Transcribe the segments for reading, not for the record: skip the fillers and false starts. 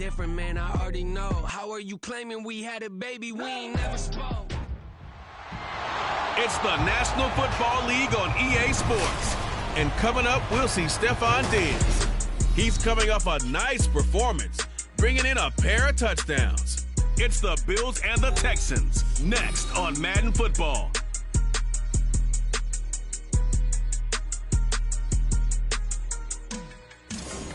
different, man, I already know. How are you claiming we had it, baby? We ain't never spoke. It's the National Football League on EA Sports. And coming up, we'll see Stephon Diggs. He's coming off a nice performance, bringing in a pair of touchdowns. It's the Bills and the Texans, next on Madden Football.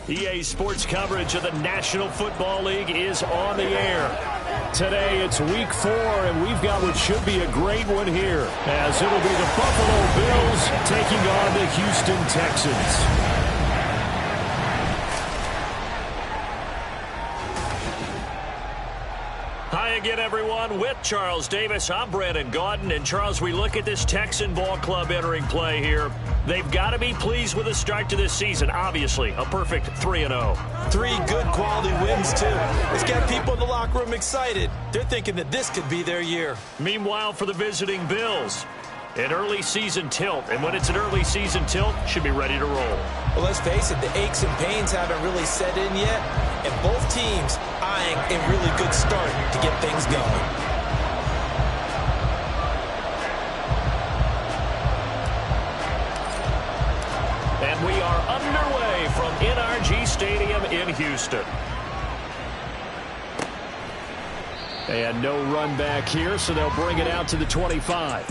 EA Sports coverage of the National Football League is on the air. Today it's week 4, and we've got what should be a great one here, as it'll be the Buffalo Bills taking on the Houston Texans. Hi again, everyone. With Charles Davis, I'm Brandon Gaudin. And, Charles, we look at this Texan ball club entering play here. They've got to be pleased with the start to this season. Obviously, a perfect 3-0. 3 good quality wins, too. It's got people in the locker room excited. They're thinking that this could be their year. Meanwhile, for the visiting Bills, an early season tilt. And when it's an early season tilt, should be ready to roll. Well, let's face it, the aches and pains haven't really set in yet. And both teams eyeing a really good start to get things going. And we are underway from NRG Stadium in Houston. And no run back here, so they'll bring it out to the 25.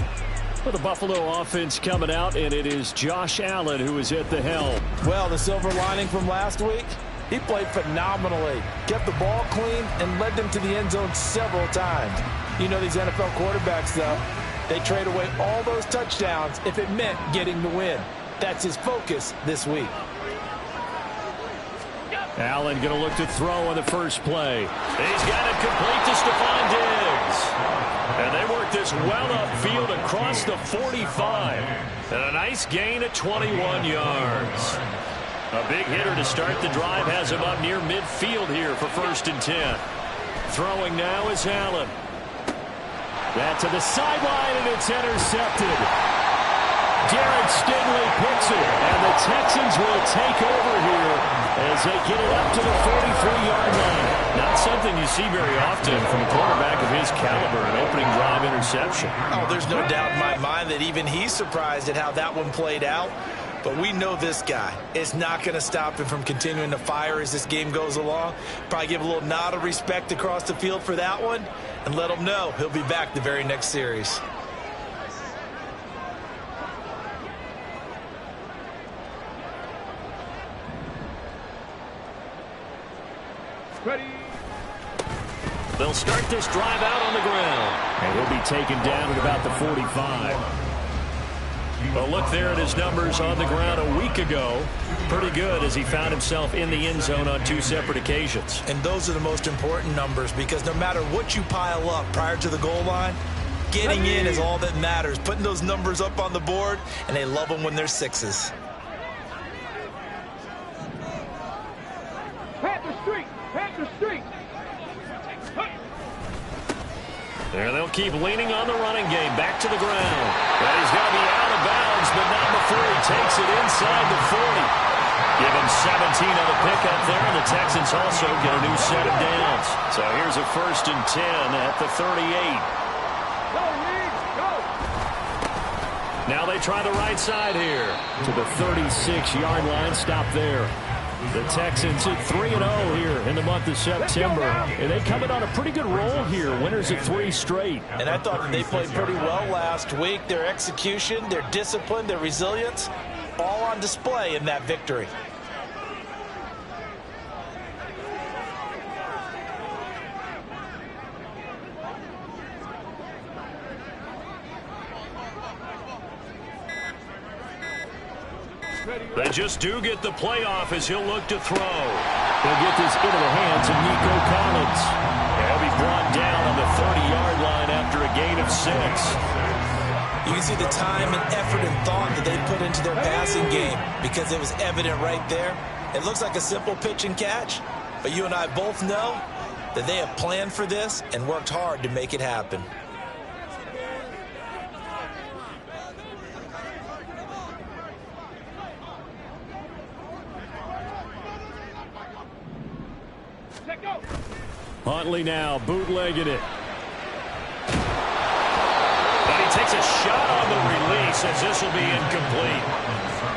For the Buffalo offense coming out, and it is Josh Allen who is at the helm. Well, the silver lining from last week, he played phenomenally. Kept the ball clean and led them to the end zone several times. You know these NFL quarterbacks, though, they trade away all those touchdowns if it meant getting the win. That's his focus this week. Allen going to look to throw on the first play. He's got it complete to Stephon Diggs. And they work this well upfield across the 45. And a nice gain at 21 yards. A big hitter to start the drive has him up near midfield here for 1st and 10. Throwing now is Allen. That to the sideline, and it's intercepted. Garrett Stingley picks it, and the Texans will take over here as they get it up to the 43-yard line. Not something you see very often from a quarterback of his caliber, an opening drive interception. Oh, there's no doubt in my mind that even he's surprised at how that one played out. But we know this guy is not going to stop him from continuing to fire as this game goes along. Probably give a little nod of respect across the field for that one and let him know he'll be back the very next series. Ready. They'll start this drive out on the ground. And he'll be taken down at about the 45. Well, look there at his numbers on the ground a week ago. Pretty good as he found himself in the end zone on 2 separate occasions. And those are the most important numbers because no matter what you pile up prior to the goal line, getting in is all that matters. Putting those numbers up on the board, and they love them when they're 6s. There they'll keep leaning on the running game. Back to the ground. But he's going to be out of bounds, but not before he takes it inside the 40. Give him 17 on the pickup there, and the Texans also get a new set of downs. So here's a 1st and 10 at the 38. Now they try the right side here. To the 36-yard line. Stop there. The Texans at 3-0 here in the month of September. And they come in on a pretty good roll here. Winners of 3 straight. And I thought that they played pretty well last week. Their execution, their discipline, their resilience, all on display in that victory. They just do get the playoff as he'll look to throw. He'll get this into the hands of Nico Collins. He'll be brought down on the 30-yard line after a gain of 6. You can see the time and effort and thought that they put into their passing game because it was evident right there. It looks like a simple pitch and catch, but you and I both know that they have planned for this and worked hard to make it happen. Let go. Huntley now bootlegging it. But he takes a shot on the release as this will be incomplete.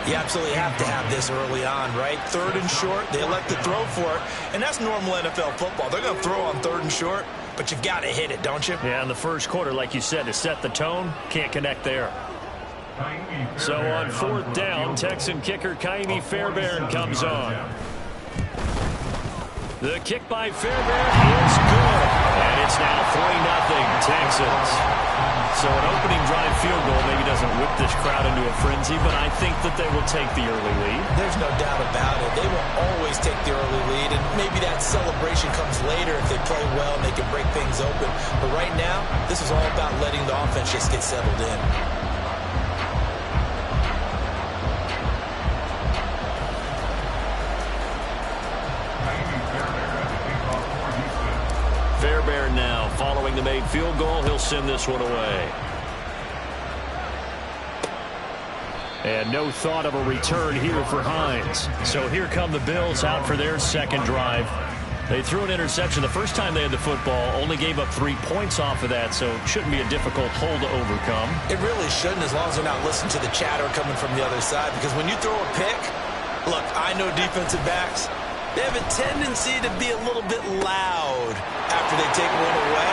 You absolutely have to have this early on, right? 3rd and short, they elect to throw for it, and that's normal NFL football. They're going to throw on 3rd and short, but you've got to hit it, don't you? Yeah, in the first quarter, like you said, to set the tone, can't connect there. So on 4th down, Texan kicker Kaimi Fairbairn comes on. The kick by Fairbairn is good, and it's now 3-0 Texans. So an opening drive field goal maybe doesn't whip this crowd into a frenzy, but I think that they will take the early lead. There's no doubt about it. They will always take the early lead, and maybe that celebration comes later if they play well and they can break things open. But right now, this is all about letting the offense just get settled in. Fairbairn now following the made field goal. He'll send this one away. And no thought of a return here for Hines. So here come the Bills out for their second drive. They threw an interception the first time they had the football, only gave up 3 points off of that, so it shouldn't be a difficult hole to overcome. It really shouldn't, as long as they're not listening to the chatter coming from the other side, because when you throw a pick, look, I know defensive backs, they have a tendency to be a little bit loud after they take one away.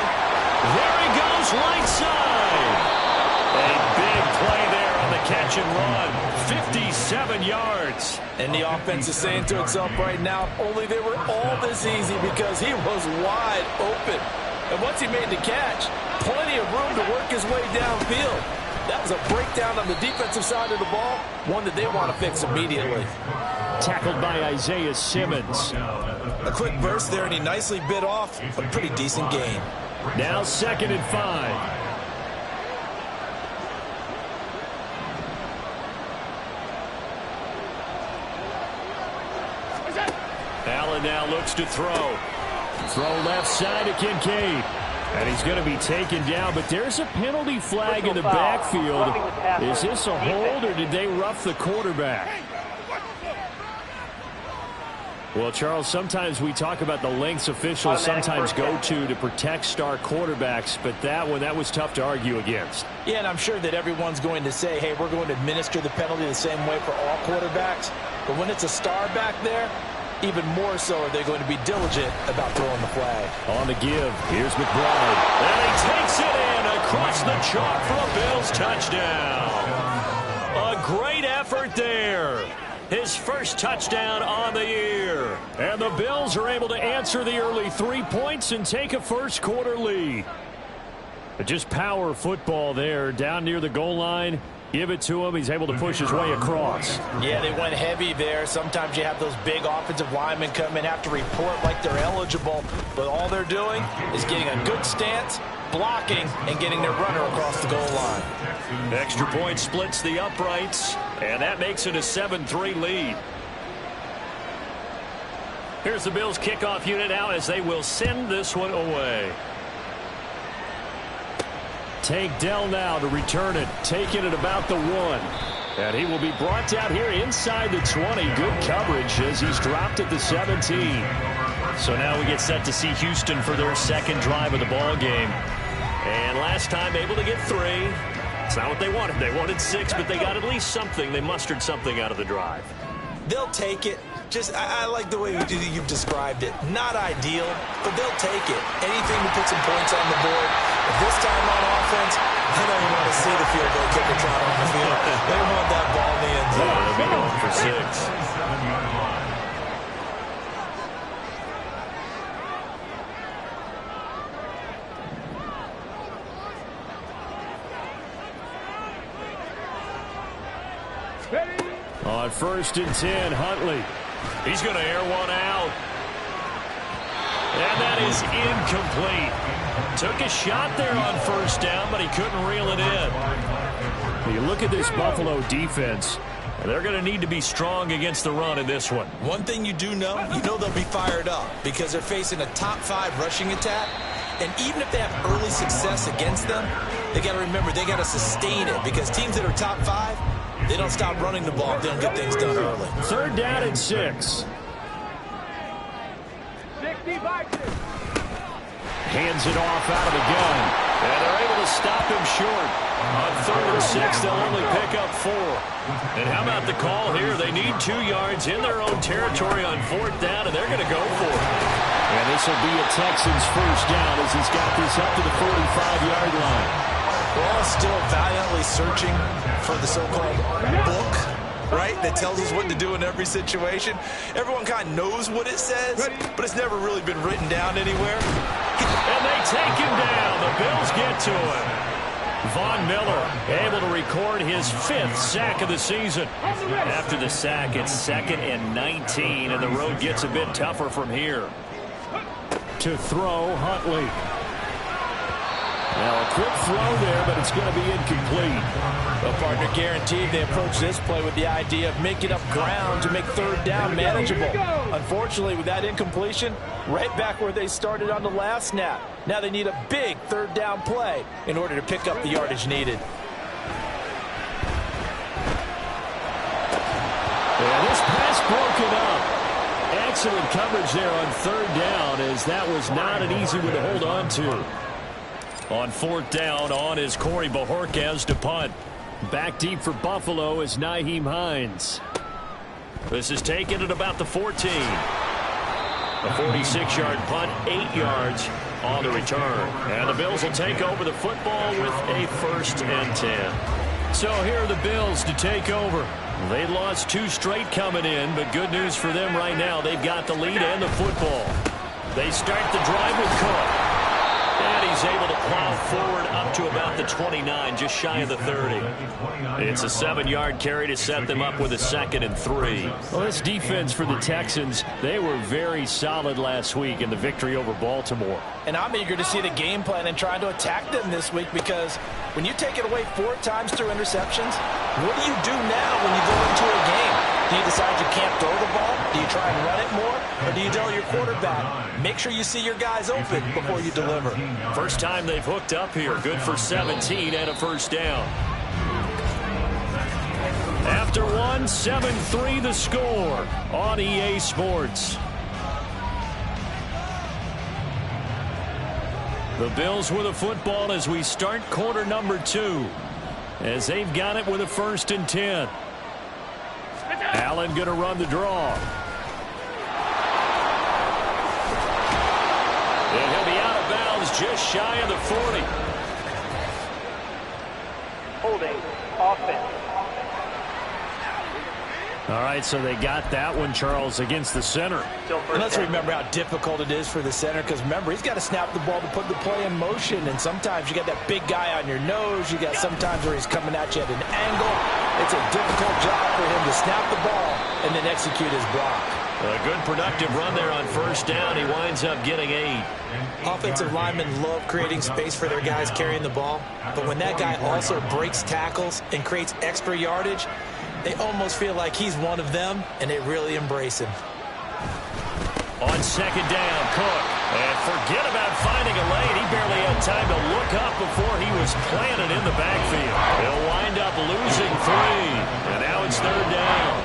There he goes, right side. A big play there on the catch and run. 57 yards. And the offense is saying to itself right now, only they were all this easy because he was wide open. And once he made the catch, plenty of room to work his way downfield. That was a breakdown on the defensive side of the ball, one that they want to fix immediately. Tackled by Isaiah Simmons. A quick burst there, and he nicely bit off a pretty decent gain. Now 2nd and 5. Allen now looks to throw. Throw left side to Kincaid. And he's going to be taken down, but there's a penalty flag in the backfield. Is this a hold, or did they rough the quarterback? Well, Charles, sometimes we talk about the lengths officials sometimes go to protect star quarterbacks, but that was tough to argue against. Yeah, and I'm sure that everyone's going to say, hey, we're going to administer the penalty the same way for all quarterbacks. But when it's a star back there, even more so are they going to be diligent about throwing the flag. On the give, here's McBride. And he takes it in across the chalk for a Bills touchdown. A great effort there. His first touchdown on the year. And the Bills are able to answer the early 3 points and take a first quarter lead. Just power football there down near the goal line. Give it to him. He's able to push his way across. Yeah, they went heavy there. Sometimes you have those big offensive linemen come in, have to report like they're eligible. But all they're doing is getting a good stance, blocking, and getting their runner across the goal line. Extra point splits the uprights, and that makes it a 7-3 lead. Here's the Bills kickoff unit now as they will send this one away. Take Dell now to return it, taking it about the 1. And he will be brought down here inside the 20. Good coverage as he's dropped at the 17. So now we get set to see Houston for their second drive of the ball game. And last time able to get 3. It's not what they wanted. They wanted 6, but they got at least something. They mustered something out of the drive. They'll take it. Just, I like the way you've described it. Not ideal, but they'll take it. Anything to put some points on the board. But this time on offense, I don't even want to see the field goal kicker trot on the field. They want that ball in the end zone. They'll be going for 6. On 1st and 10, Huntley. He's going to air one out. And that is incomplete. Took a shot there on 1st down, but he couldn't reel it in. You look at this Buffalo defense, they're going to need to be strong against the run in this one. One thing you do know, they'll be fired up because they're facing a top 5 rushing attack. And even if they have early success against them, they got to remember they got to sustain it because teams that are top 5, they don't stop running the ball if they don't get things done early. 3rd down and 6. Hands it off out of the gun. And they're able to stop him short. On 3rd and 6, they'll only pick up 4. And how about the call here? They need 2 yards in their own territory on 4th down, and they're going to go for it. And this will be a Texans first down as he's got this up to the 45-yard line. We're all still valiantly searching for the so-called book, right, that tells us what to do in every situation. Everyone kind of knows what it says, but it's never really been written down anywhere. And they take him down. The Bills get to him. Von Miller able to record his 5th sack of the season. After the sack, it's 2nd and 19, and the road gets a bit tougher from here. To throw, Huntley. Now a quick throw there, but it's going to be incomplete. Well, partner, guaranteed they approach this play with the idea of making up ground to make 3rd down manageable. Unfortunately, with that incompletion, right back where they started on the last snap. Now they need a big 3rd down play in order to pick up the yardage needed. Yeah, this pass broken up. Excellent coverage there on 3rd down, as that was not an easy one to hold on to. On 4th down, on is Corey Bajorquez to punt. Back deep for Buffalo is Nyheim Hines. This is taken at about the 14. A 46-yard punt, 8 yards on the return. And the Bills will take over the football with a 1st and 10. So here are the Bills to take over. They lost 2 straight coming in, but good news for them right now. They've got the lead and the football. They start the drive with Cook. And he's able to plow forward up to about the 29, just shy of the 30. It's a 7-yard carry to set them up with a 2nd and 3. Well, this defense for the Texans, they were very solid last week in the victory over Baltimore. And I'm eager to see the game plan and trying to attack them this week, because when you take it away 4 times through interceptions, what do you do now when you go into a game? Do you decide you can't throw the ball? Do you try and run it more? Or do you tell your quarterback, make sure you see your guys open before you deliver? First time they've hooked up here. Good for 17 and a 1st down. After 1, 7-3 the score on EA Sports. The Bills with a football as we start quarter number 2. As they've got it with a 1st and 10. Allen going to run the draw. And he'll be out of bounds just shy of the 40. Holding offense. All right, so they got that one, Charles, against the center. And let's remember how difficult it is for the center, because remember, he's got to snap the ball to put the play in motion, and sometimes you got that big guy on your nose. You got sometimes where he's coming at you at an angle. It's a difficult job for him to snap the ball and then execute his block. A good productive run there on 1st down. He winds up getting 8. Offensive linemen love creating space for their guys carrying the ball, but when that guy also breaks tackles and creates extra yardage, they almost feel like he's one of them, and they really embrace him. On 2nd down, Cook. And forget about finding a lane. He barely had time to look up before he was planted in the backfield. He'll wind up losing 3. And now it's 3rd down.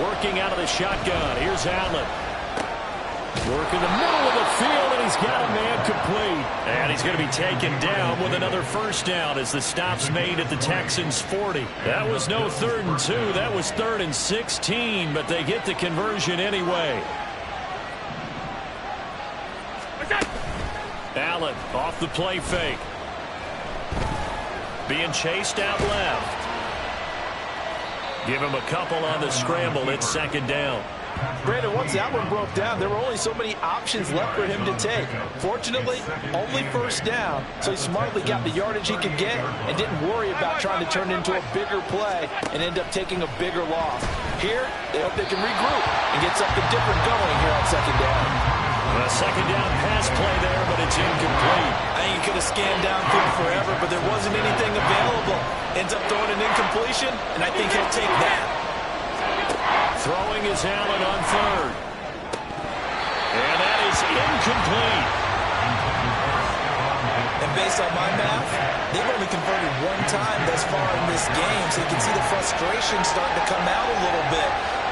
Working out of the shotgun. Here's Allen. Working the middle of the field, and he's got a man complete. And he's going to be taken down with another 1st down as the stop's made at the Texans' 40. That was no 3rd and 2. That was 3rd and 16, but they get the conversion anyway. Allen off the play fake. Being chased out left. Give him a couple on the scramble. It's 2nd down. Brandon, once that one broke down, there were only so many options left for him to take. Fortunately, only 1st down, so he smartly got the yardage he could get and didn't worry about trying to turn it into a bigger play and end up taking a bigger loss. Here, they hope they can regroup and get something different going here on 2nd down. A 2nd down pass play there, but it's incomplete. I think he could have scanned downfield forever, but there wasn't anything available. Ends up throwing an incompletion, and I think he'll take that. Throwing is Allen on 3rd. And that is incomplete. And based on my math, they've only converted one time thus far in this game, so you can see the frustration starting to come out a little bit.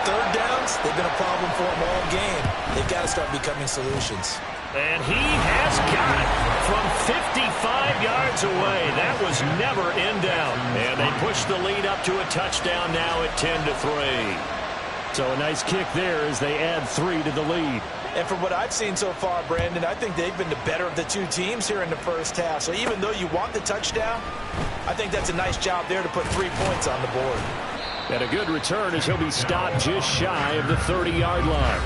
Third downs, they've been a problem for them all game. They've got to start becoming solutions. And he has got it from 55 yards away. That was never in doubt. And they push the lead up to a touchdown now at 10-3. So a nice kick there as they add 3 to the lead. And from what I've seen so far, Brandon, I think they've been the better of the two teams here in the first half. So even though you want the touchdown, I think that's a nice job there to put 3 points on the board. And a good return as he'll be stopped just shy of the 30-yard line.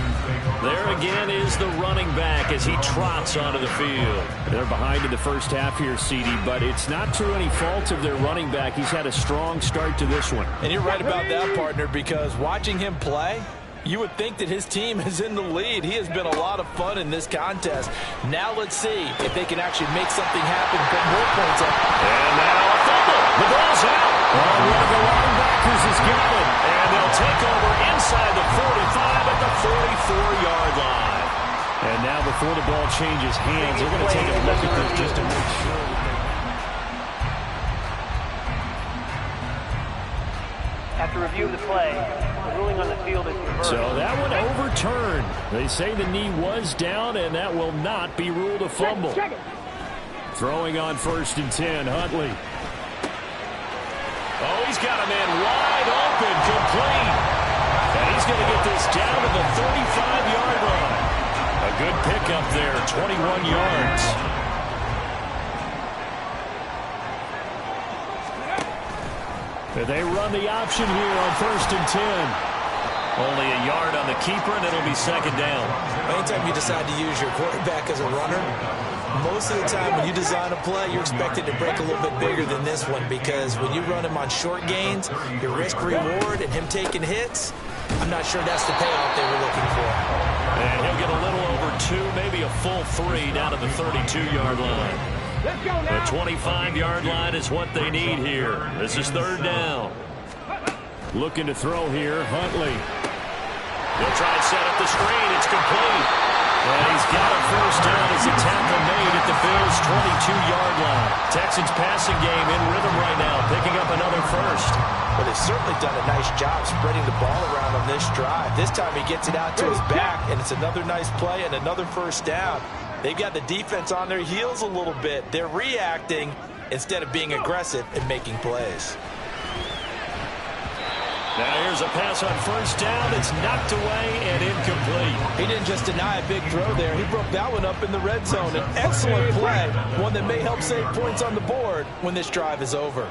There again is the running back as he trots onto the field. They're behind in the first half here, CD, but it's not through any fault of their running back. He's had a strong start to this one. And you're right about that, partner, because watching him play, you would think that his team is in the lead. He has been a lot of fun in this contest. Now let's see if they can actually make something happen, put more points up. And now a fumble. The ball's out. One of the linebackers has got it. And they'll take over inside the 45 at the 44-yard line. And now before the ball changes hands, they're going to take a look at this just to make sure. After review of the play, the ruling on the field is reversed. So that one overturned. They say the knee was down, and that will not be ruled a fumble. Throwing on 1st and 10, Huntley. Oh, he's got a man wide open, complete. And he's going to get this down to the 35-yard line. A good pickup there, 21 yards. And they run the option here on 1st and 10. Only a yard on the keeper, and it'll be 2nd down. Anytime you decide to use your quarterback as a runner, most of the time when you design a play, you're expected to break a little bit bigger than this one, because when you run him on short gains, your risk-reward and him taking hits, I'm not sure that's the payoff they were looking for. And he'll get a little over 2, maybe a full 3 down to the 32-yard line. The 25-yard line is what they need here. This is 3rd down. Looking to throw here, Huntley. He'll try and set up the screen. It's complete. And he's got a 1st down as a tackle made at the Bills' 22-yard line. Texans passing game in rhythm right now, picking up another 1st. Well, they've certainly done a nice job spreading the ball around on this drive. This time he gets it out to his back, and it's another nice play and another 1st down. They've got the defense on their heels a little bit. They're reacting instead of being aggressive and making plays. Now here's a pass on 1st down. It's knocked away and incomplete. He didn't just deny a big throw there. He broke that one up in the red zone. An excellent play, one that may help save points on the board when this drive is over.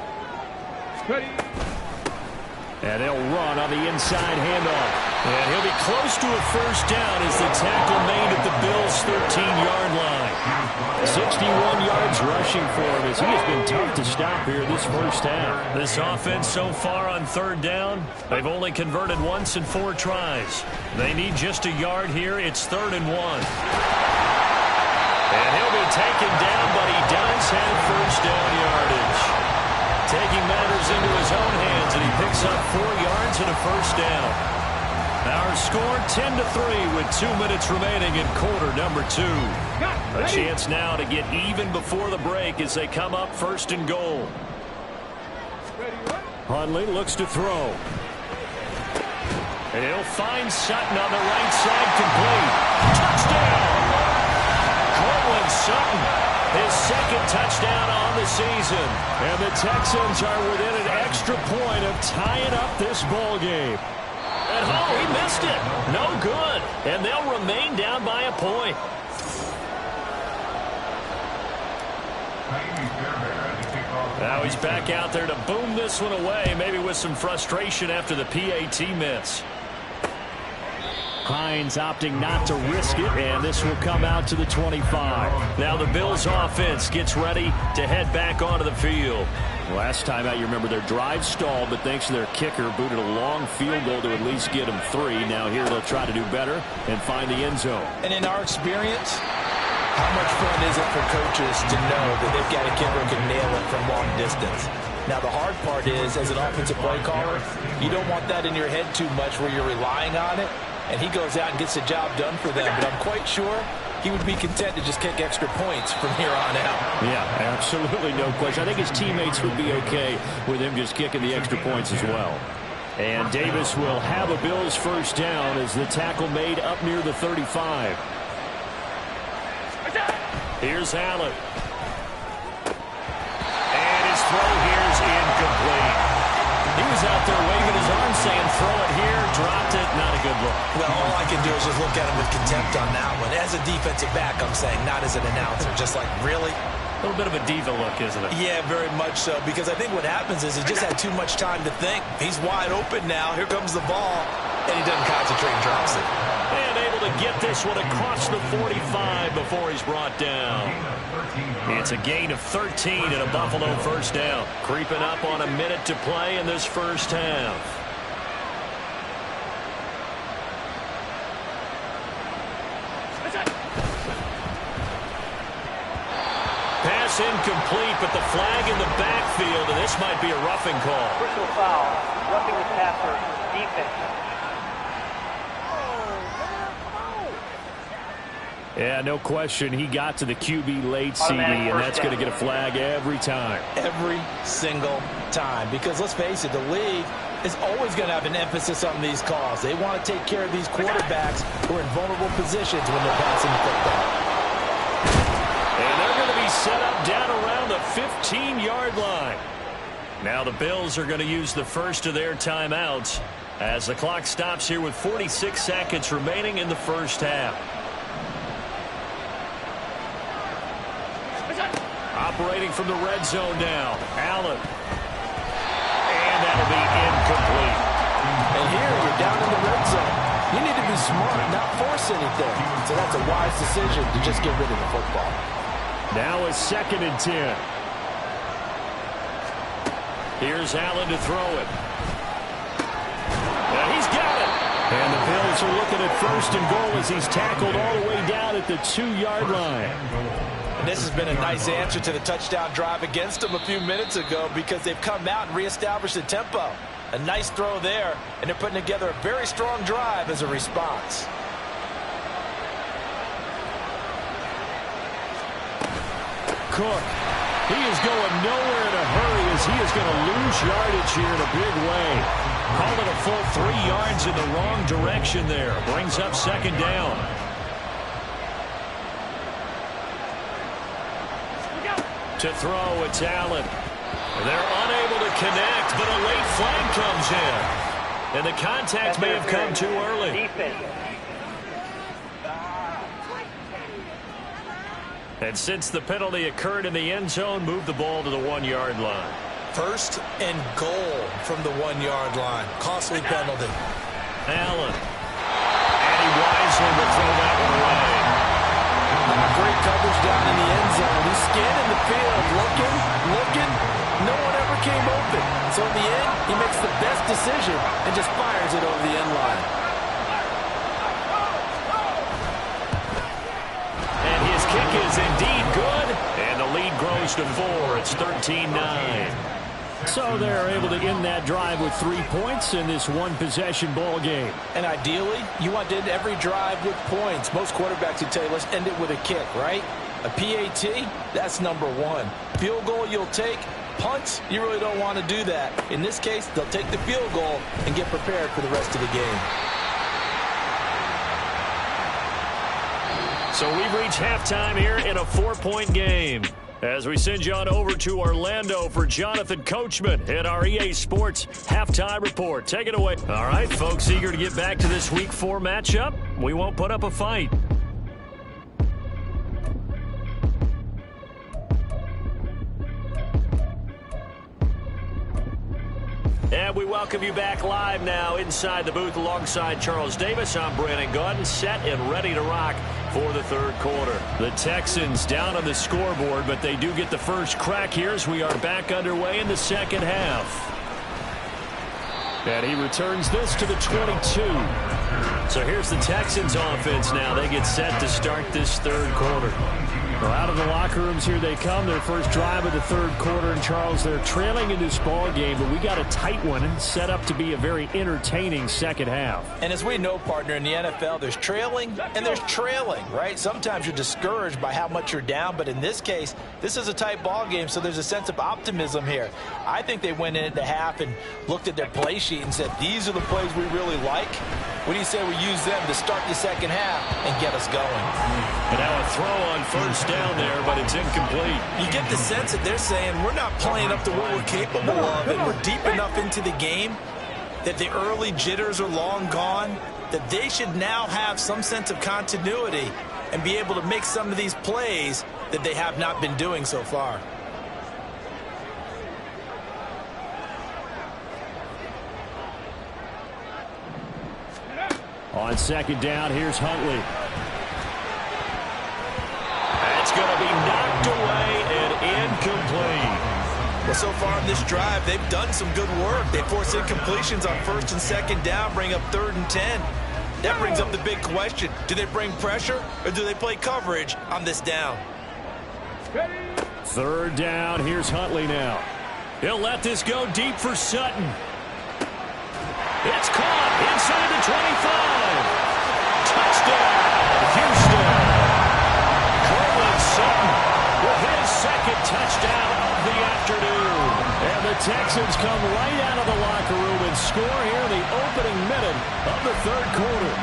And they'll run on the inside handoff. And he'll be close to a 1st down as the tackle made at the Bills' 13-yard line. 61 yards rushing for him as he has been tough to stop here this first half. This offense so far on 3rd down, they've only converted once in 4 tries. They need just a yard here. It's 3rd and 1. And he'll be taken down, but he does have 1st down yardage. Taking matters into his own hands, and he picks up 4 yards and a 1st down. Our score 10-3 with 2 minutes remaining in quarter number 2. A chance now to get even before the break as they come up 1st and goal. Hundley looks to throw. And he'll find Sutton on the right side, complete. Touchdown! Cortland Sutton, his 2nd touchdown on the season. And the Texans are within an extra point of tying up this ball game. And oh, he missed it. No good. And they'll remain down by a point. Now he's back out there to boom this one away, maybe with some frustration after the PAT miss. Hines opting not to risk it, and this will come out to the 25. Now the Bills offense gets ready to head back onto the field. Last time out, you remember their drive stalled, but thanks to their kicker, booted a long field goal to at least get them 3. Now here they'll try to do better and find the end zone. And in our experience, how much fun is it for coaches to know that they've got a kicker who can nail it from long distance? Now the hard part is, as an offensive play caller, you don't want that in your head too much where you're relying on it, and he goes out and gets the job done for them. But I'm quite sure he would be content to just kick extra points from here on out. Yeah, absolutely no question. I think his teammates would be okay with him just kicking the extra points as well. And Davis will have a Bills first down as the tackle made up near the 35. Here's Allen. And his throw here is incomplete. He was out there waving his arm saying, throw it here, dropped it, not a good look. Well, all I can do is just look at him with contempt on that one. As a defensive back, I'm saying, not as an announcer. Just like, really? A little bit of a diva look, isn't it? Yeah, very much so. Because I think what happens is he just had too much time to think. He's wide open now. Here comes the ball. And he doesn't concentrate and drops it. And able to get this one across the 45 before he's brought down. It's a gain of 13 and a Buffalo first down. Creeping up on a minute to play in this first half. Pass incomplete, but the flag in the backfield, and this might be a roughing call. Personal foul, roughing the passer, defense. Yeah, no question. He got to the QB late, CD, and that's going to get a flag every time. Every single time. Because let's face it, the league is always going to have an emphasis on these calls. They want to take care of these quarterbacks who are in vulnerable positions when they're passing the football. And they're going to be set up down around the 15-yard line. Now the Bills are going to use the first of their timeouts as the clock stops here with 46 seconds remaining in the first half. Operating from the red zone now. Allen. And that'll be incomplete. And here you're down in the red zone. You need to be smart, not force anything. So that's a wise decision to just get rid of the football. Now a 2nd and 10. Here's Allen to throw it. And he's got it. And the Bills are looking at 1st and goal as he's tackled all the way down at the 2-yard line. And this has been a nice answer to the touchdown drive against them a few minutes ago because they've come out and reestablished the tempo. A nice throw there, and they're putting together a very strong drive as a response. Cook. He is going nowhere in a hurry as he is going to lose yardage here in a big way. Call it a full 3 yards in the wrong direction there. Brings up 2nd down. To throw, it's Allen. They're unable to connect, but a late flag comes in. And the contact may have come too early. And since the penalty occurred in the end zone, move the ball to the 1-yard line. 1st and goal from the 1-yard line. Costly penalty. Allen. And he wisely will throw that one away. Great coverage down in the end zone. He's scanning the field, looking. No one ever came open. So in the end, he makes the best decision and just fires it over the end line. And his kick is indeed good. And the lead grows to 4. It's 13-9. So they're able to end that drive with 3 points in this one-possession ball game. And ideally, you want to end every drive with points. Most quarterbacks would tell you, let's end it with a kick, right? A PAT, that's number 1. Field goal you'll take. Punts, you really don't want to do that. In this case, they'll take the field goal and get prepared for the rest of the game. So we've reached halftime here in a 4-point game. As we send you on over to Orlando for Jonathan Coachman at our EA Sports Halftime Report. Take it away. All right, folks, eager to get back to this Week 4 matchup. We won't put up a fight. And we welcome you back live now inside the booth alongside Charles Davis. I'm Brandon Gordon, set and ready to rock for the 3rd quarter. The Texans down on the scoreboard, but they do get the first crack here as we are back underway in the 2nd half. And he returns this to the 22. So here's the Texans offense now. They get set to start this 3rd quarter. Well, out of the locker rooms here they come. Their first drive of the third quarter. And, Charles, they're trailing in this ball game, but we got a tight one set up to be a very entertaining second half. And as we know, partner, in the NFL, there's trailing and there's trailing, right? Sometimes you're discouraged by how much you're down, but in this case, this is a tight ball game, so there's a sense of optimism here. I think they went into half and looked at their play sheet and said, these are the plays we really like. What do you say we use them to start the second half and get us going? And now a throw on first down there, but it's incomplete. You get the sense that they're saying we're not playing up to what we're capable of, and we're deep enough into the game that the early jitters are long gone, that they should now have some sense of continuity and be able to make some of these plays that they have not been doing so far. On second down, here's Huntley. That's going to be knocked away and incomplete. Well, so far in this drive, they've done some good work. They force incompletions on first and second down, bring up 3rd and 10. That brings up the big question. Do they bring pressure or do they play coverage on this down? 3rd down, here's Huntley now. He'll let this go deep for Sutton. It's caught inside the 25. Touchdown, Houston. Cortland Sutton with his second touchdown of the afternoon. And the Texans come right out of the locker room and score here in the opening minute of the third quarter.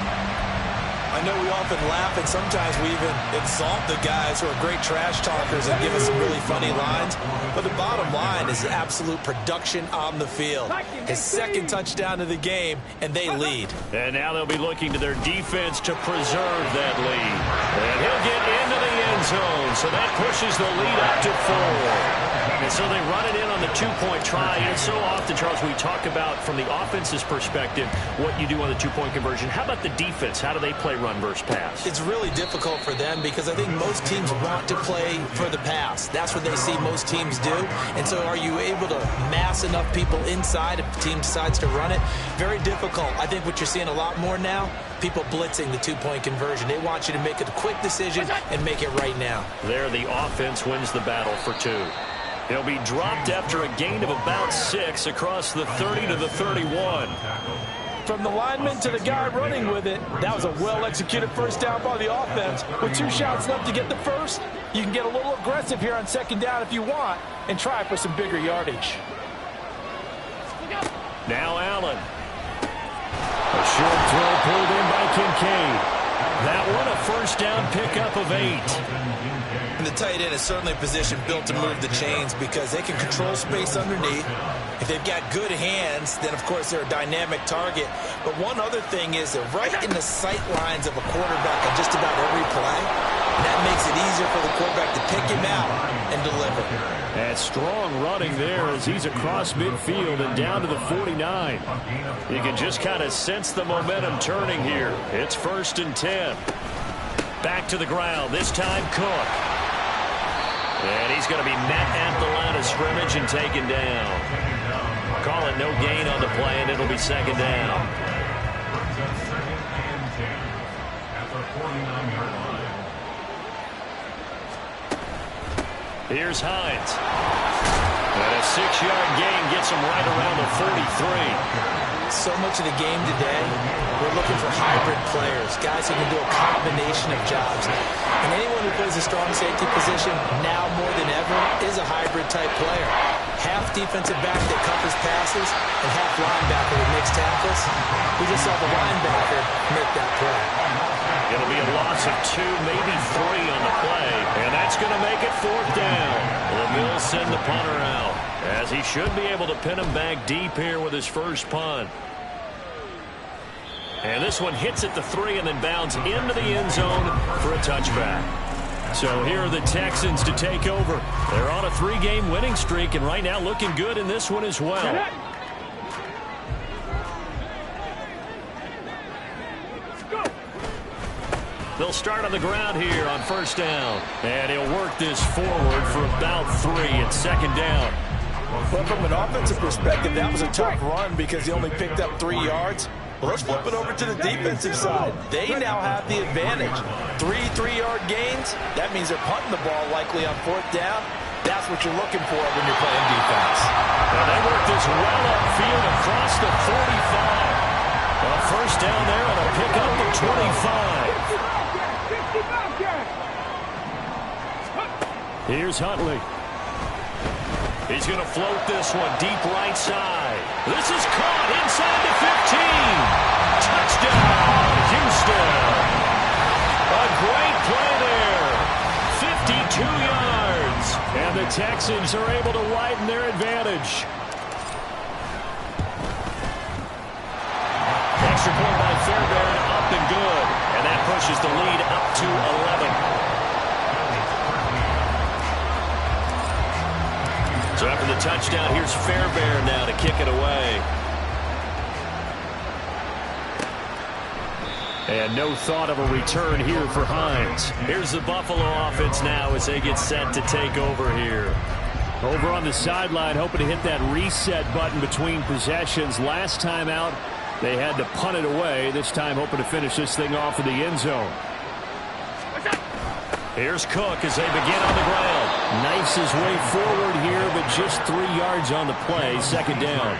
I know we often laugh, and sometimes we even insult the guys who are great trash talkers and give us some really funny lines. But the bottom line is absolute production on the field. His second touchdown of the game, and they lead. And now they'll be looking to their defense to preserve that lead. And he'll get into the end zone, so that pushes the lead up to 4. And so they run it in on the two-point try. And so often, Charles, we talk about, from the offense's perspective, what you do on the two-point conversion. How about the defense? How do they play run versus pass? It's really difficult for them because I think most teams want to play for the pass. That's what they see most teams do. And so are you able to mass enough people inside if the team decides to run it? Very difficult. I think what you're seeing a lot more now, people blitzing the two-point conversion. They want you to make a quick decision and make it right now. There, the offense wins the battle for 2. He'll be dropped after a gain of about 6 across the 30 to the 31. From the lineman to the guy running with it, that was a well-executed first down by the offense. With 2 shots left to get the first, you can get a little aggressive here on second down if you want and try for some bigger yardage. Now Allen. A short throw pulled in by Kincaid. That one a first down pickup of 8. And the tight end is certainly a position built to move the chains because they can control space underneath. If they've got good hands, then, of course, they're a dynamic target. But one other thing is they're right in the sight lines of a quarterback on just about every play. And that makes it easier for the quarterback to pick him out and deliver. And strong running there as he's across midfield and down to the 49. You can just kind of sense the momentum turning here. It's 1st and 10. Back to the ground, this time Cook. And he's going to be met at the line of scrimmage and taken down. Call it no gain on the play, and it'll be second down. Here's Hines. And a 6-yard gain gets him right around the 43. So much of the game today, we're looking for hybrid players, guys who can do a combination of jobs. And anyone who plays a strong safety position, now more than ever, is a hybrid-type player. Half defensive back that covers passes and half linebacker that makes tackles. We just saw the linebacker make that play. It'll be a loss of 2, maybe 3 on the play, and that's going to make it 4th down. Will send the punter out, as he should be able to pin him back deep here with his first punt. And this one hits at the 3 and then bounds into the end zone for a touchback. So here are the Texans to take over. They're on a 3-game winning streak, and right now looking good in this one as well. They'll start on the ground here on first down. And he'll work this forward for about 3 at second down. Well, from an offensive perspective, that was a tough run because he only picked up 3 yards. Well, let's flip it over to the defensive side. They now have the advantage. 3-3-yard gains. That means they're punting the ball likely on 4th down. That's what you're looking for when you're playing defense. And they work this well upfield across the 45. A first down there and a pick up the 25. Here's Huntley. He's going to float this one deep right side. This is caught inside the 15. Touchdown, Houston. A great play there. 52 yards. And the Texans are able to widen their advantage. Extra point by Fairbairn, up and good. And that pushes the lead up to 11. So after the touchdown, here's Fairbairn now to kick it away. And no thought of a return here for Hines. Here's the Buffalo offense now as they get set to take over here. Over on the sideline, hoping to hit that reset button between possessions. Last time out, they had to punt it away. This time hoping to finish this thing off in the end zone. Here's Cook as they begin on the ground. Knifes his way forward here, but just 3 yards on the play. Second down.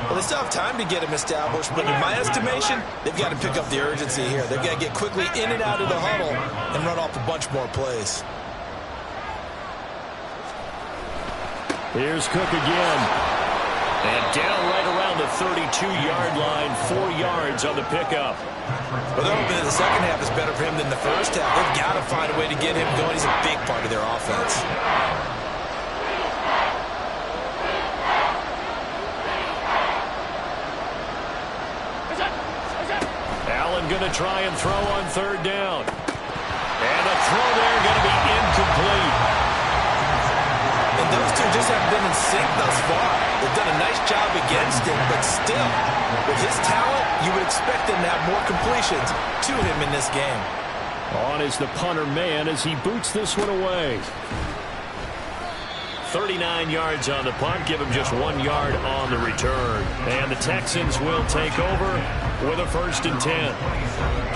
Well, they still have time to get him established, but in my estimation, they've got to pick up the urgency here. They've got to get quickly in and out of the huddle and run off a bunch more plays. Here's Cook again. And down right around the 32-yard line, 4 yards on the pickup. Well, they're hoping that the second half is better for him than the first half. They've got to find a way to get him going. He's a big part of their offense. Allen going to try and throw on third down. And a throw there going to be incomplete. And those two just haven't been in sync thus far. They've done a nice job against him, but still, with his talent, you would expect them to have more completions to him in this game. On is the punter man as he boots this one away. 39 yards on the punt, give him just 1 yard on the return. And the Texans will take over with a 1st and 10.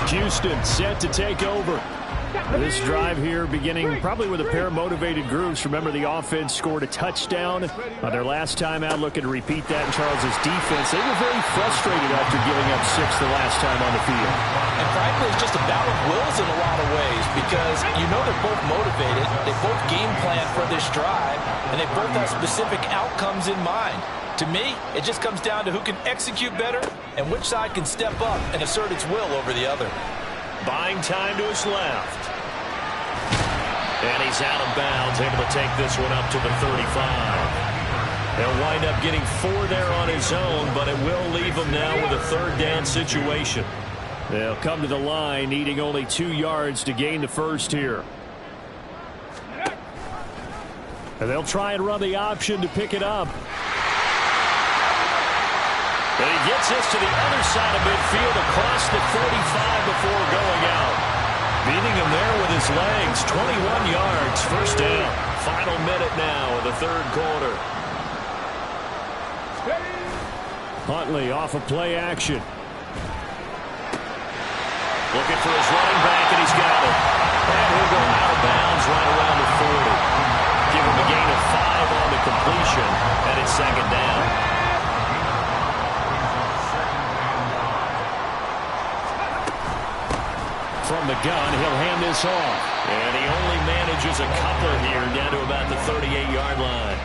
Houston set to take over. This drive here beginning probably with a pair of motivated groups. Remember, the offense scored a touchdown on their last time out, looking to repeat that in Charles's defense. They were very frustrated after giving up 6 the last time on the field. And frankly, it's just a battle of wills in a lot of ways because you know they're both motivated. They both game plan for this drive, and they both have specific outcomes in mind. To me, it just comes down to who can execute better and which side can step up and assert its will over the other. Buying time to his left. And he's out of bounds, able to take this one up to the 35. They'll wind up getting 4 there on his own, but it will leave him now with a 3rd down situation. They'll come to the line, needing only 2 yards to gain the first here. And they'll try and run the option to pick it up. And he gets this to the other side of midfield across the 45 before going out. Beating him there with his legs. 21 yards, 1st down. Final minute now of the 3rd quarter. Huntley off of play action. Looking for his running back, and he's got it. And he'll go out of bounds right around the 40. Give him a gain of 5 on the completion, and it's 2nd down. From the gun, he'll hand this off. And he only manages a couple here down to about the 38-yard line.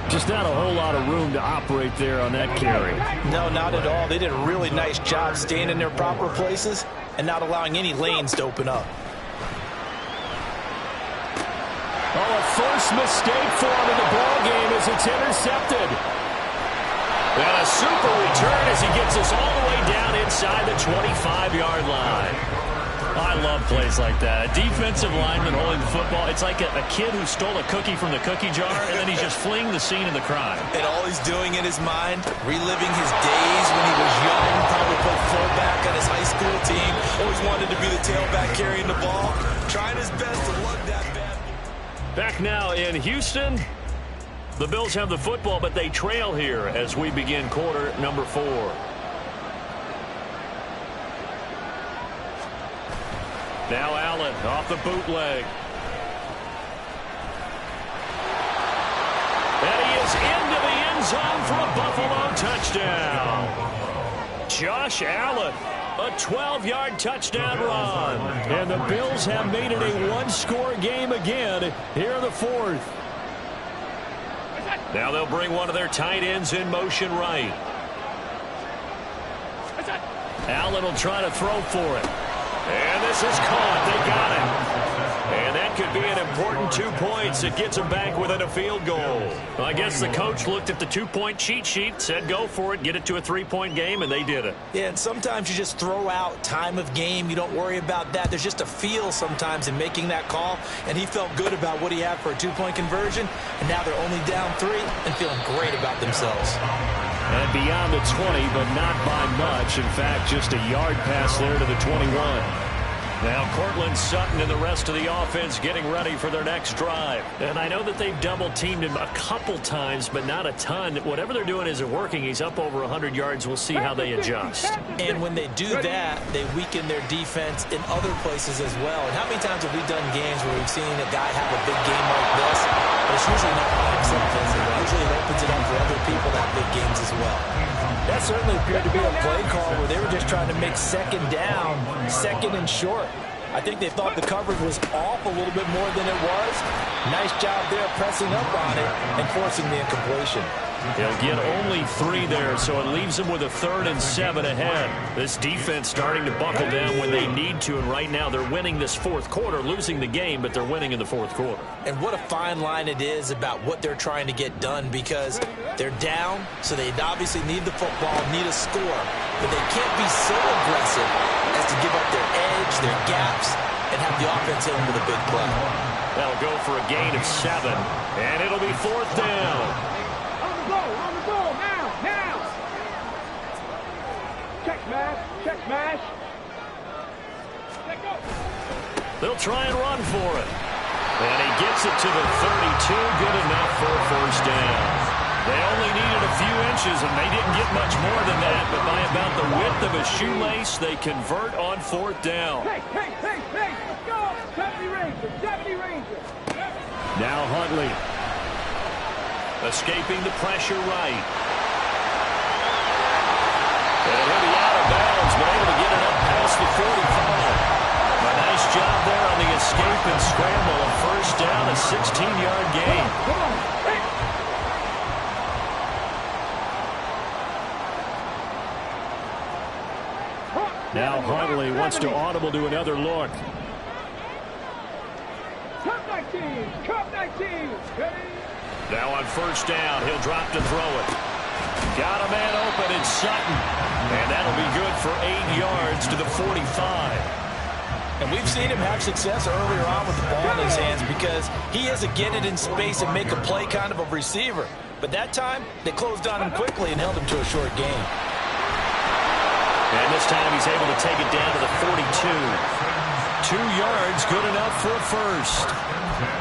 Just not a whole lot of room to operate there on that carry. No, not at all. They did a really nice job staying in their proper places and not allowing any lanes to open up. Oh, a first mistake for him in the ballgame as it's intercepted. And a super return as he gets us all the way down inside the 25-yard line. I love plays like that. A defensive lineman holding the football. It's like a kid who stole a cookie from the cookie jar, and then he's just fleeing the scene of the crime. And all he's doing in his mind, reliving his days when he was young, probably played fullback on his high school team, always wanted to be the tailback carrying the ball, trying his best to lug that bad. Back now in Houston. The Bills have the football, but they trail here as we begin quarter number 4. Now Allen off the bootleg. And he is into the end zone for a Buffalo touchdown. Josh Allen, a 12-yard touchdown run. And the Bills have made it a one-score game again here in the fourth. Now they'll bring one of their tight ends in motion right. Allen will try to throw for it. And this is caught. They got it. And that could be an important 2 points. It gets them back within a field goal. Well, I guess the coach looked at the 2-point cheat sheet, said go for it, get it to a 3-point game, and they did it. Yeah, and sometimes you just throw out time of game. You don't worry about that. There's just a feel sometimes in making that call, and he felt good about what he had for a 2-point conversion, and now they're only down 3 and feeling great about themselves. And beyond the 20, but not by much. In fact, just a yard pass there to the 21. Now Cortland Sutton and the rest of the offense getting ready for their next drive. And I know that they've double-teamed him a couple times, but not a ton. Whatever they're doing isn't working. He's up over 100 yards. We'll see how they adjust. And when they do that, they weaken their defense in other places as well. And how many times have we done games where we've seen a guy have a big game like this, but it's usually not by himself, is it? Usually it opens it up for other people to have big games as well. That certainly appeared to be a play call where they were just trying to make second down, second and short. I think they thought the coverage was off a little bit more than it was. Nice job there pressing up on it and forcing the incompletion. They'll get only 3 there, so it leaves them with a 3rd and 7 ahead. This defense starting to buckle down when they need to, and right now they're winning this fourth quarter, losing the game, but they're winning in the fourth quarter. And what a fine line it is about what they're trying to get done, because they're down, so they obviously need the football, need a score, but they can't be so aggressive as to give up their edge, their gaps, and have the offense hit them with a big play. That'll go for a gain of 7, and it'll be 4th down. On the goal, now! Check smash. Let go. They'll try and run for it. And he gets it to the 32, good enough for a 1st down. They only needed a few inches, and they didn't get much more than that, but by about the width of a shoelace, they convert on 4th down. Hey, let's go! 70 Ranger. Now Huntley. Escaping the pressure right. And he'll be out of bounds, but able to get it up past the 45. A nice job there on the escape and scramble. A 1st down, a 16-yard gain. Come on. Now Huntley wants to audible to another look. Cup 19. Ready? Now on 1st down, he'll drop to throw it. Got a man open, it's Sutton. And that'll be good for 8 yards to the 45. And we've seen him have success earlier on with the ball in his hands because he is a get it in space and make a play kind of a receiver. But that time, they closed on him quickly and held him to a short gain. And this time he's able to take it down to the 42. 2 yards, good enough for a 1st.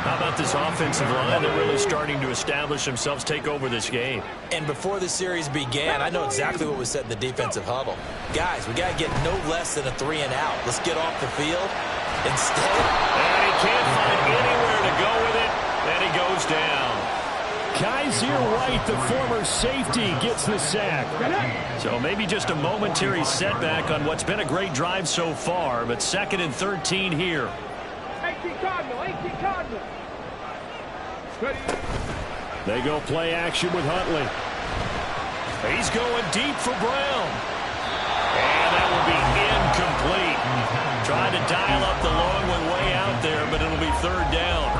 How about this offensive line? They're really starting to establish themselves, take over this game. And before the series began, I know exactly what was said in the defensive huddle. Guys, we got to get no less than a 3 and out. Let's get off the field. Instead, and he can't find anywhere to go with it, and he goes down. Kaiser White, the former safety, gets the sack. So maybe just a momentary setback on what's been a great drive so far, but 2nd and 13 here. 18 Cardinal. Ready? They go play action with Huntley. He's going deep for Brown. And that will be incomplete. Tried to dial up the long one way out there, but it'll be 3rd down.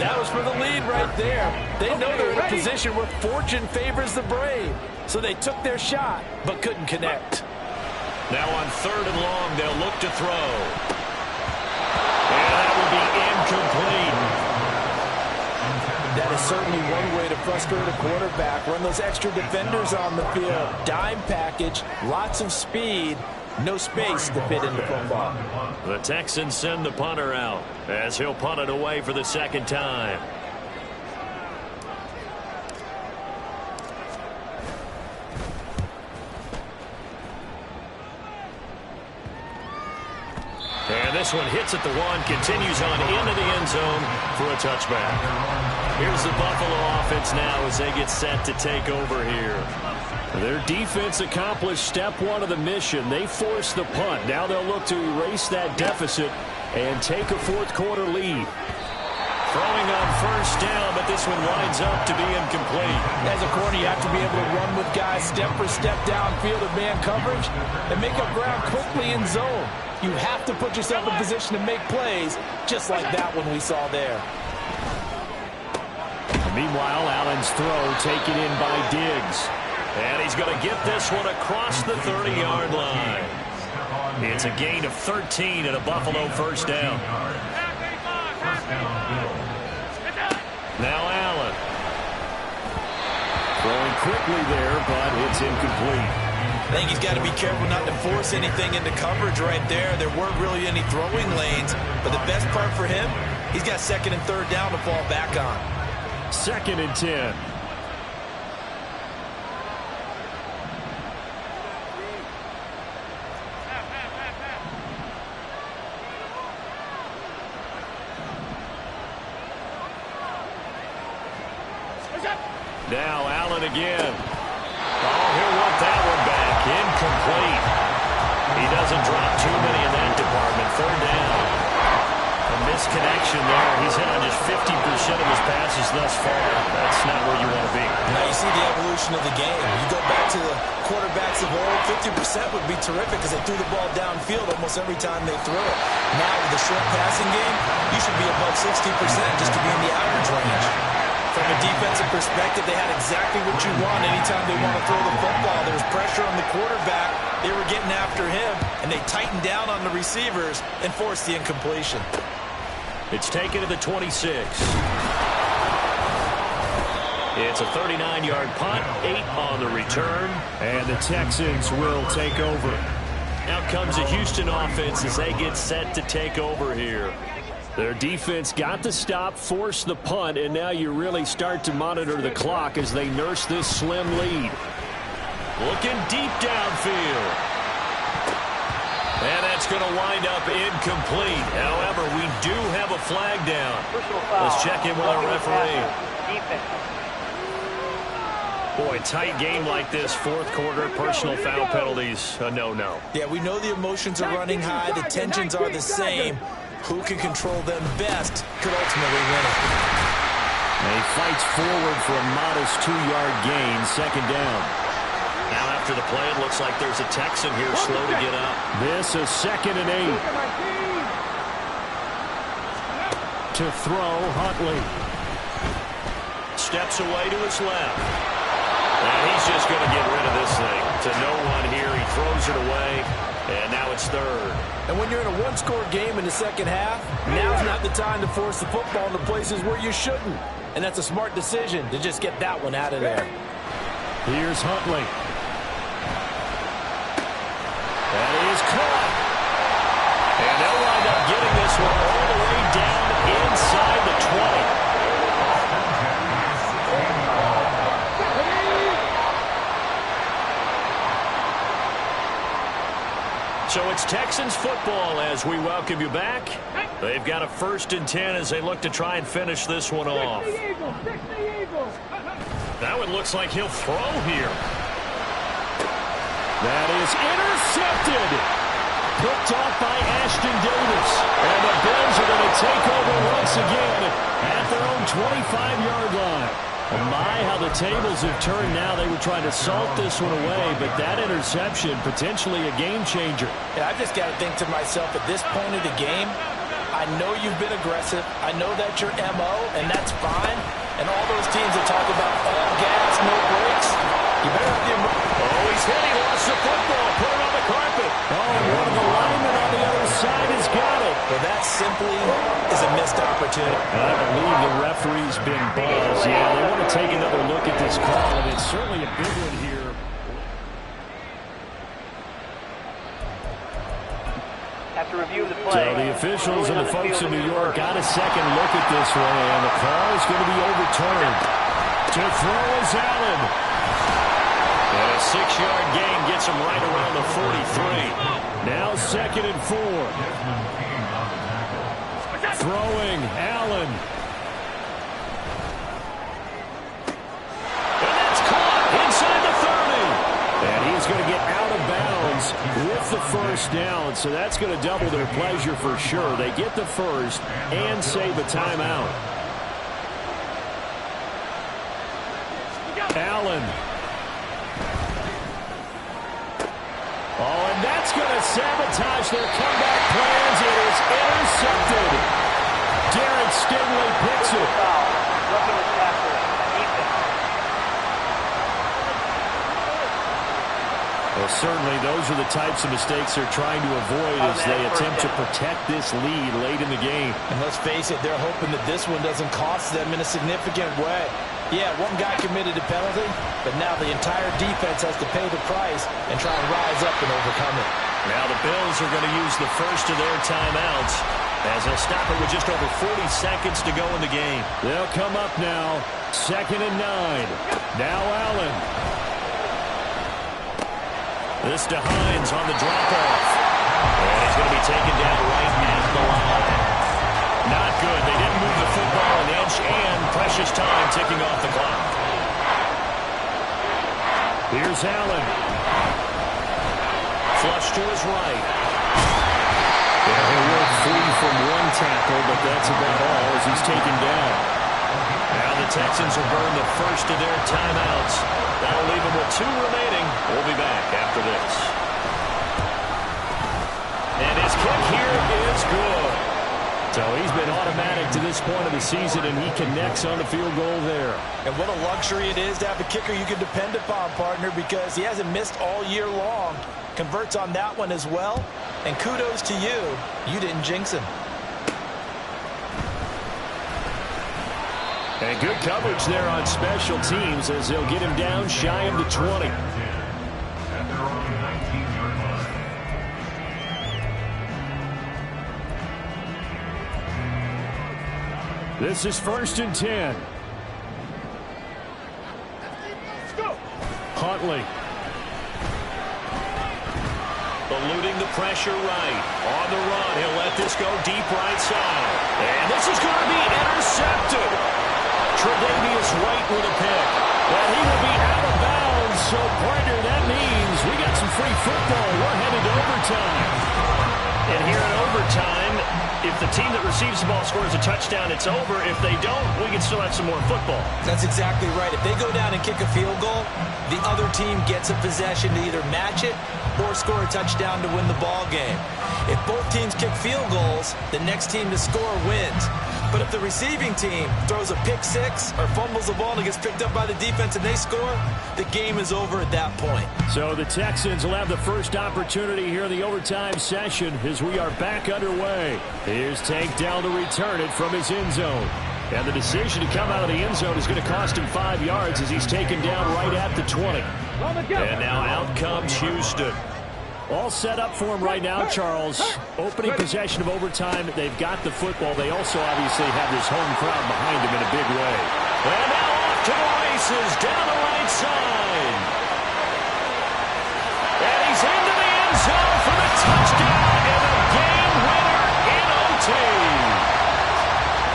That was for the lead right there. They know they're in a position where fortune favors the brave. So they took their shot, but couldn't connect. Now on 3rd and long, they'll look to throw. And that will be incomplete. That is certainly one way to frustrate a quarterback. Run those extra defenders on the field. Dime package, lots of speed, no space to fit into football. The Texans send the punter out as he'll punt it away for the 2nd time. And this one hits at the 1, continues on into the end zone for a touchback. Here's the Buffalo offense now as they get set to take over here. Their defense accomplished step 1 of the mission. They forced the punt. Now they'll look to erase that deficit and take a fourth-quarter lead. Throwing on first down, but this one winds up to be incomplete. As a corner, you have to be able to run with guys step for step downfield of man coverage and make up ground quickly in zone. You have to put yourself in position to make plays, just like that one we saw there. Meanwhile, Allen's throw taken in by Diggs. And he's going to get this one across the 30-yard line. It's a gain of 13 and a Buffalo first down. Now Allen. Throwing quickly there, but it's incomplete. I think he's got to be careful not to force anything into coverage right there. There weren't really any throwing lanes, but the best part for him, he's got second and third down to fall back on. 2nd and 10. Now Allen again. Oh, he'll want that one back. Incomplete. He doesn't drop too many in that department. Third down. A misconnection there. He's hit on just 50% of his passes thus far. That's not where you want to be. Now you see the evolution of the game. You go back to the quarterbacks of old, 50% would be terrific because they threw the ball downfield almost every time they threw it. Now with the short passing game, you should be above 60% just to be in the average range. From a defensive perspective, they had exactly what you want anytime they want to throw the football. There was pressure on the quarterback. They were getting after him, and they tightened down on the receivers and forced the incompletion. It's taken to the 26. It's a 39-yard punt, 8 on the return, and the Texans will take over. Out comes the Houston offense as they get set to take over here. Their defense got the stop, forced the punt, and now you really start to monitor the clock as they nurse this slim lead. Looking deep downfield. And that's going to wind up incomplete. However, we do have a flag down. Let's check in with our referee. Boy, tight game like this, fourth quarter, personal foul penalties, a no-no. Yeah, we know the emotions are running high, the tensions are the same. Who can control them best could ultimately win it. And he fights forward for a modest 2-yard gain, second down. Now after the play, it looks like there's a Texan here slow to get up. This is 2nd and 8. To throw, Huntley. Steps away to his left. And he's just going to get rid of this thing. To no one here, he throws it away. And now it's third. And when you're in a one-score game in the second half, now's not the time to force the football into places where you shouldn't. And that's a smart decision to just get that one out of there. Here's Huntley. That is caught. And they'll wind up getting this one all the way down inside the 20. So it's Texans football as we welcome you back. They've got a 1st and 10 as they look to try and finish this one off. That one looks like he'll throw here. That is intercepted. Picked off by Ashton Davis. And the Bills are going to take over once again at their own 25-yard line. Oh my, how the tables have turned now. They were trying to salt this one away, but that interception, potentially a game changer. Yeah, I've just got to think to myself, at this point of the game, I know you've been aggressive. I know that's your MO, and that's fine. And all those teams that talk about all gas, no brakes, you better have the... Oh, he's hit. He lost the football. Put it on the carpet. Oh, and one of the linemen on the other side has got it. Well, that simply is a missed opportunity. I believe the referee's been buzzed. Yeah, they want to take another look at this call, and it's certainly a big one here. After review of the play, so the officials and the folks in New York got a second look at this one, and the call is going to be overturned. To throw is Allen. And a 6-yard gain gets him right around the 43. Now 2nd and 4. Throwing, Allen. And that's caught inside the 30. And he's going to get out of bounds with the first down. So that's going to double their pleasure for sure. They get the first and save a timeout. Allen. Oh, and that's going to sabotage their comeback plans. It is intercepted. Darren Stingley picks it. Roughing the passer, defense. Well, certainly those are the types of mistakes they're trying to avoid as they attempt to protect this lead late in the game. And let's face it, they're hoping that this one doesn't cost them in a significant way. Yeah, one guy committed a penalty, but now the entire defense has to pay the price and try and rise up and overcome it. Now the Bills are going to use the first of their timeouts as they'll stop it with just over 40 seconds to go in the game. They'll come up now, 2nd and 9. Now Allen. This to Hines on the drop-off. And he's going to be taken down right at the line. Not good. They didn't move the football an inch, and precious time ticking off the clock. Here's Allen. Flush to his right. Yeah, he worked free from one tackle, but that's about all as he's taken down. Now the Texans will burn the first of their timeouts. That'll leave them with 2 remaining. We'll be back after this. And his kick here is good. So he's been automatic to this point of the season, and he connects on the field goal there. And what a luxury it is to have a kicker you can depend upon, partner, because he hasn't missed all year long. Converts on that one as well. And kudos to you. You didn't jinx him. And good coverage there on special teams as they'll get him down shy of the 20. This is 1st and 10. Huntley. Eluding the pressure right. On the run, he'll let this go deep right side. And this is going to be intercepted. Tre'Davious White with a pick. And he will be out of bounds. So, partner, that means we got some free football. We're headed to overtime. And here in overtime, if the team that receives the ball scores a touchdown, it's over. If they don't, we can still have some more football. That's exactly right. If they go down and kick a field goal, the other team gets a possession to either match it or score a touchdown to win the ball game. If both teams kick field goals, the next team to score wins. But if the receiving team throws a pick six or fumbles the ball and it gets picked up by the defense and they score, the game is over at that point. So the Texans will have the first opportunity here in the overtime session as we are back underway. Here's Tank down to return it from his end zone. And the decision to come out of the end zone is going to cost him 5 yards as he's taken down right at the 20. And now out comes Houston. All set up for him right now, Charles. Opening possession of overtime. They've got the football. They also obviously have this home crowd behind them in a big way. And now off to the races down the right side. And he's into the end zone for the touchdown and a game winner in OT.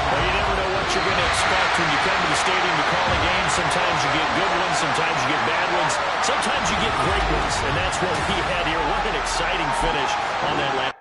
Well, you never know what you're going to expect when you come to the stadium to call a game. Sometimes you get good ones. Sometimes you get bad ones. Sometimes you get great ones. And that's what we had here. What an exciting finish on that last